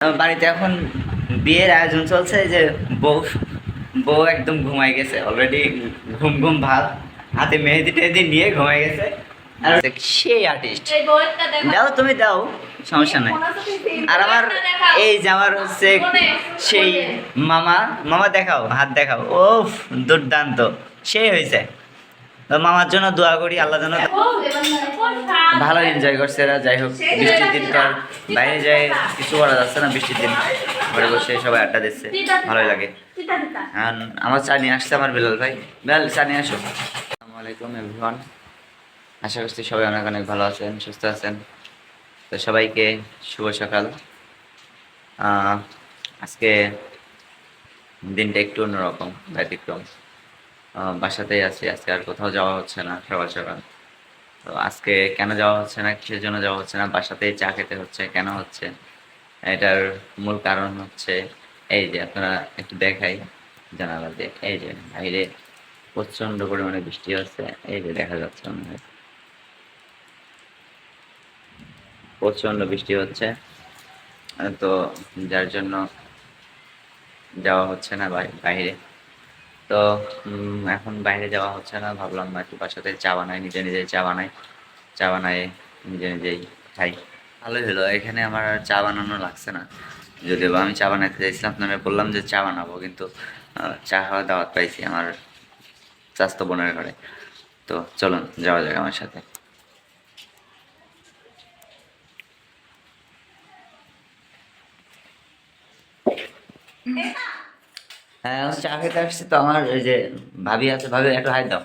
বাড়িতে এখন বিয়ের আয়োজন চলছে। যে বউ বউ একদম ঘুমাই গেছে অলরেডি, ঘুম ঘুম ভাব, হাতে মেহেদি টেহেদি নিয়ে ঘুমাই গেছে। আর সেই আর্টিস্ট, দাও তুমি দাও, সমস্যা নাই। আর আমার এই যে আমার হচ্ছে সেই মামা, মামা দেখাও, হাত দেখাও, ও দুর্দান্ত, সেই হয়েছে। তো মামার জন্য দোয়া করি, আল্লাহ যেন ভালো এনজয় করছে এরা। যাই হোক, বৃষ্টির দিন তো আর বাইরে যায় কিছু করা যাচ্ছে না, বৃষ্টির দিন ঘরে বসে সবাই আড্ডা দিচ্ছে, ভালোই লাগে। আর আমার চা নিয়ে আসছে আমার বিলাল ভাই। বিলাল, চা নিয়ে আসো। আসসালামু আলাইকুম এভরিওয়ান, আশা করছি সবাই অনেক অনেক ভালো আছেন, সুস্থ আছেন। তো সবাইকে শুভ সকাল। আজকে দিনটা একটু অন্যরকম, ব্যতিক্রম। বাসাতেই আছি আজকে, আর কোথাও যাওয়া হচ্ছে না সকাল সকাল। তো আজকে কেন যাওয়া হচ্ছে না, কিসের জন্য যাওয়া হচ্ছে না, বাসাতেই চা খেতে হচ্ছে। কেন হচ্ছে, এটার মূল কারণ হচ্ছে এই যে আপনারা একটু দেখাই জানালা দিয়ে, এই যে বাইরে প্রচন্ড পরিমাণে বৃষ্টি হচ্ছে। এই যে দেখা যাচ্ছে মনে হয় প্রচন্ড বৃষ্টি হচ্ছে। তো যার জন্য যাওয়া হচ্ছে না বাইরে। তো এখন বাইরে যাওয়া হচ্ছে না, ভাবলাম একটু বাসাতে চা বানাই, নিজে নিজেই চা বানাই, চা বানাই নিজে নিজেই খাই। ভালোই হলো, এখানে আমার আর চা বানানো লাগছে না। যদিও বা আমি চা বানাতে চাইছিলাম, আপনারা বললাম যে চা বানাবো, কিন্তু চা খাওয়ার দাওয়াত পাইছি আমার স্বাস্থ্য বোনের ঘরে। তো চলুন যাওয়া যাক আমার সাথে। হ্যাঁ, চা খেতে আসছি তো। আমার ওই যে ভাবি আছে, ভাবি একটু হাই দাও,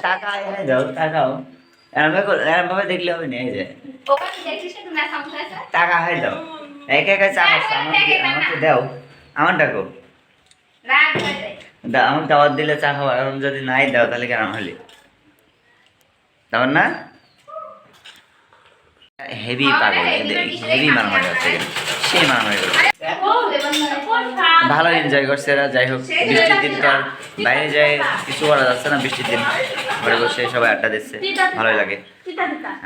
টাকা হাই দাও, টাকাও এরম ভাবে দেখলে হবে না। এই যে টাকা হাই দাও, একা একা চা খাচ্ছে, আমাকে দাও, আমার ডাকো, আমার দাওয়াত দিলে চা খাওয়া, এখন যদি নাই দাও তাহলে কেন হলি দাও না। হেভি পাগল, হেভি মারামারি হচ্ছে, সেই মারামারি করছে, ভালো এনজয় করছে এরা। যাই হোক, বৃষ্টির দিন তো আর বাইরে যায় কিছু করা যাচ্ছে না, বৃষ্টির দিন ঘরে বসে সবাই আড্ডা দিচ্ছে, ভালোই লাগে।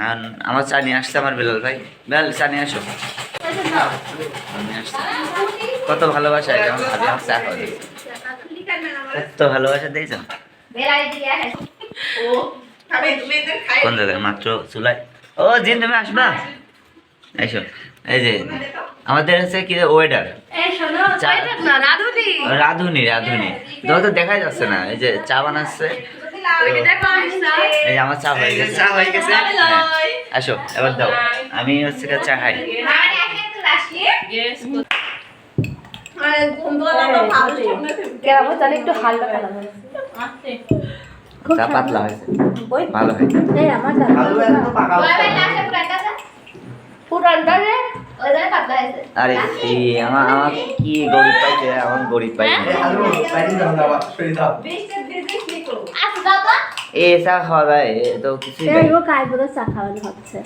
আর আমার চা নিয়ে আসছে আমার বিলাল ভাই। বিলাল, চা নিয়ে আসো। কত ভালোবাসা, যেমন ভাবি আমার চা খাওয়া দিয়েছে, কত ভালোবাসা দিয়েছ। কোন জায়গায়? মাত্র চুলাই। ও জিন, তুমি আসবা, এসো। এই যে আমাদের হচ্ছে কি ওয়েডার, রাধুনি, রাধুনি তো দেখাই যাচ্ছে না। এই যে চা বানাচ্ছে, এই যে আমার চা হয়ে গেছে, চা হয়ে গেছে। আসো এবার দাও, আমি হচ্ছে চা খাই। চা পাতলা হয়েছে, ভালো হয়েছে। আরে আমার কি গরিব পাইছে, আমার গরিব পাইছে। এ চা খাওয়া যায় তো কিছুই চা খাওয়ানো হচ্ছে,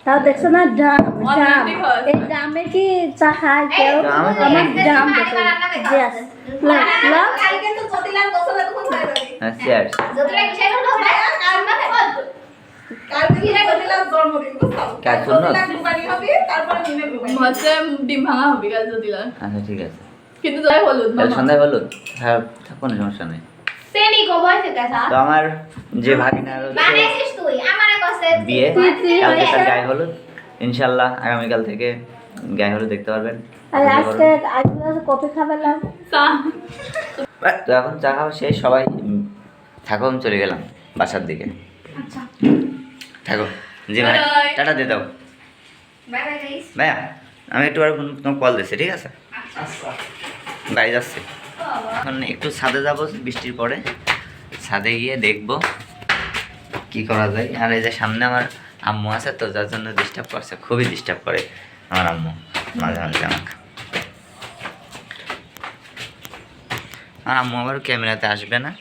তাও দেখছো না ড্রাম, ড্রাম, এই ড্রামে কি চা খায় কেউ? আমার ড্রাম ডিম ভাঙা হবে। আচ্ছা ঠিক আছে, কিন্তু সন্ধ্যায় হলুদ, হ্যাঁ কোনো সমস্যা নেই। তো আমার যে ভাগিনার বিয়ে, কালকে তার গায়ে হলুদ, ইনশাল্লাহ আগামীকাল থেকে গায়ে হলুদ দেখতে পারবেন। তো এখন চা খাওয়া শেষ, সবাই থাকো, আমি চলে গেলাম বাসার দিকে। থাকো, জি ভাই, টাটা দিয়ে দাও ভাইয়া। আমি একটু আর তোমাকে কল দিচ্ছি, ঠিক আছে? বাড়ি যাচ্ছি এখন, একটু ছাদে যাবো বৃষ্টির পরে, ছাদে গিয়ে দেখবো কি করা যায়। আর এই যে সামনে আমার আম্মু আছে, তো যার জন্য ডিস্টার্ব করছে, খুবই ডিস্টার্ব করে আমার আম্মু মাঝে মাঝে আমাকে। আর আম্মু আবার ক্যামেরাতে আসবে না।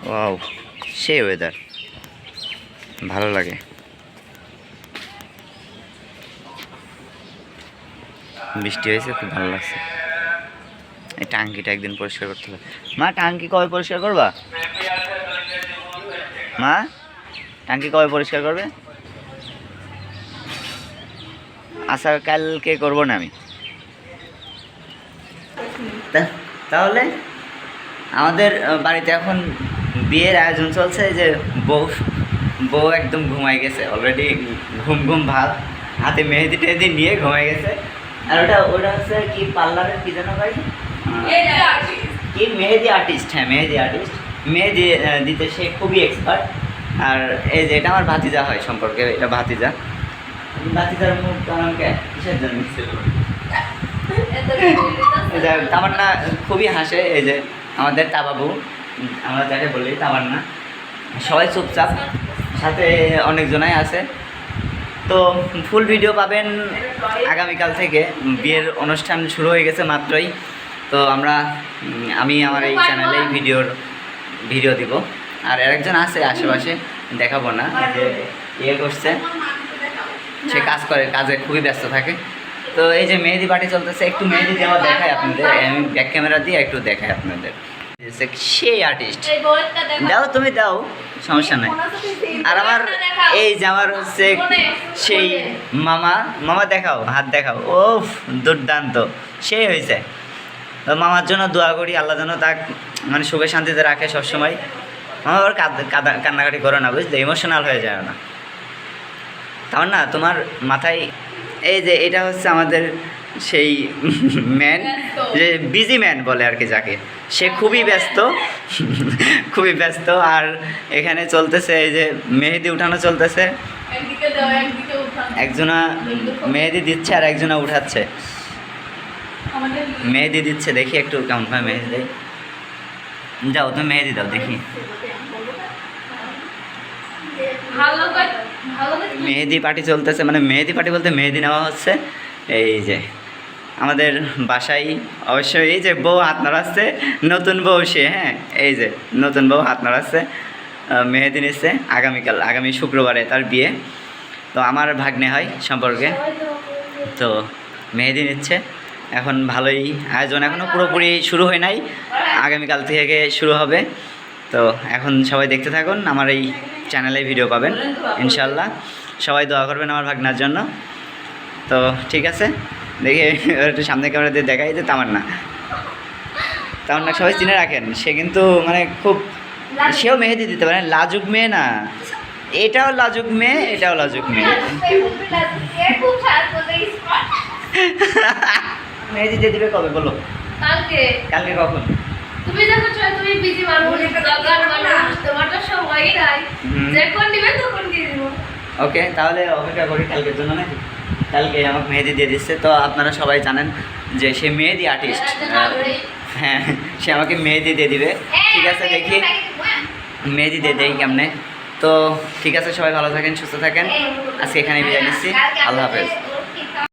ওয়াও, সেই ওয়েদার, ভালো লাগে। বৃষ্টি হয়েছে, খুব ভালো লাগছে। এই টাঙ্কিটা একদিন পরিষ্কার করতে হবে। মা, টাঙ্কি কবে পরিষ্কার করবা? মা, টাঙ্কি কবে পরিষ্কার করবে? আচ্ছা কালকে করবো না আমি। তাহলে আমাদের বাড়িতে এখন বিয়ের আয়োজন চলছে, যে বউ বউ একদম ঘুমাই গেছে অলরেডি, ঘুম ঘুম ভাব, হাতে মেহেদি টেহেদি নিয়ে ঘুমাই গেছে। আর ওটা ওটা হচ্ছে কি পার্লারের কি যেন ভাই, কি মেহেদি আর্টিস্ট, হ্যাঁ মেহেদি আর্টিস্ট, মেহেদি দিতে সে খুবই এক্সপার্ট। আর এই যে এটা আমার ভাতিজা হয় সম্পর্কে, এটা ভাতিজা। ভাতিজার মুখ আমাকে কিসের জন্য তামান্না খুবই হাসে। এই যে আমাদের তাবাবু, আমরা যাকে বলি তামান্না, সবাই চুপচাপ, সাথে অনেকজনাই আছে। তো ফুল ভিডিও পাবেন আগামীকাল থেকে। বিয়ের অনুষ্ঠান শুরু হয়ে গেছে মাত্রই। তো আমি আমার এই চ্যানেলেই ভিডিও দিব। আর আরেকজন আছে আশেপাশে, দেখাবো না, যে ইয়ে করছে, সে কাজে খুবই ব্যস্ত থাকে। তো এই যে মেহেদি পার্টি চলতেছে, একটু মেহেদি দেওয়া দেখায় আপনাদের, আমি ব্যাক ক্যামেরা দিয়ে একটু দেখাই আপনাদের। সেই আর্টিস্ট দাও, তুমি দাও, সমস্যা নাই। আর আমার এই যে আমার হচ্ছে সেই মামা দেখাও, হাত দেখাও, ও দুর্দান্ত, সেই হয়েছে। তো মামার জন্য দোয়া করি, আল্লাহ যেন তাকে মানে সুখে শান্তিতে রাখে সবসময়। মামা আবার কান্নাকাটি করো না, বুঝলে, ইমোশনাল হয়ে যায় না। তার না তোমার মাথায় এই যে এটা হচ্ছে আমাদের সেই ম্যান, যে বিজি ম্যান বলে আর কি যাকে, সে খুবই ব্যস্ত, খুবই ব্যস্ত। আর এখানে চলতেছে এই যে মেহেদি উঠানো চলতেছে, একজনা মেহেদি দিচ্ছে আর একজনা উঠাচ্ছে। মেহেদি দিচ্ছে, দেখি একটু কেমন ভাবে মেহেদি দেয়। যাও তুমি মেহেদি দাও দেখি। মেহেদি পার্টি চলতেছে, মানে মেহেদি পার্টি বলতে মেহেদি নেওয়া হচ্ছে। এই যে আমাদের বাসায় অবশ্যই এই যে বউ হাত নাড়াচ্ছে, নতুন বউ সে, হ্যাঁ এই যে নতুন বউ হাত নাড়াচ্ছে, মেহেদি নিচ্ছে। আগামী শুক্রবারে তার বিয়ে। তো আমার ভাগ্নে হয় সম্পর্কে, তো মেহেদি নিচ্ছে। এখন ভালোই আয়োজন, এখনও পুরোপুরি শুরু হয় নাই, আগামীকাল থেকে শুরু হবে। তো এখন সবাই দেখতে থাকুন, আমার এই চ্যানেলে ভিডিও পাবেন ইনশাল্লাহ। সবাই দোয়া করবেন আমার ভাগনার জন্য। তো ঠিক আছে, দেখি একটু সামনে ক্যামেরা দিয়ে দেখাই যে তামান্না সবাই চিনে রাখেন। সে কিন্তু মানে খুব, সেও মেহেদি দিতে পারে, লাজুক মেয়ে না, এটাও লাজুক মেয়ে, এটাও লাজুক মেয়ে। মেহেদি দিয়ে দিবে কবে বলো? কালকে কখন? তুমি যখন চাই, তুমি বিজি মানুষ, দরকার মানুষ, তোমার তো সময়ই নাই, যখন দিবে তখন দিয়ে দিব। ওকে, তাহলে অপেক্ষা করি কালকের জন্য নাকি? কালকে আমাকে মেহেদি দিয়ে দিচ্ছে। তো আপনারা সবাই জানেন যে সে মেহেদি আর্টিস্ট, হ্যাঁ সে আমাকে মেহেদি দিয়ে দিবে। ঠিক আছে, দেখি মেহেদি দিয়ে দেই কেমনে। তো ঠিক আছে, সবাই ভালো থাকেন, সুস্থ থাকেন। আজকে এখানে বিদায় নিচ্ছি, আল্লাহ হাফেজ।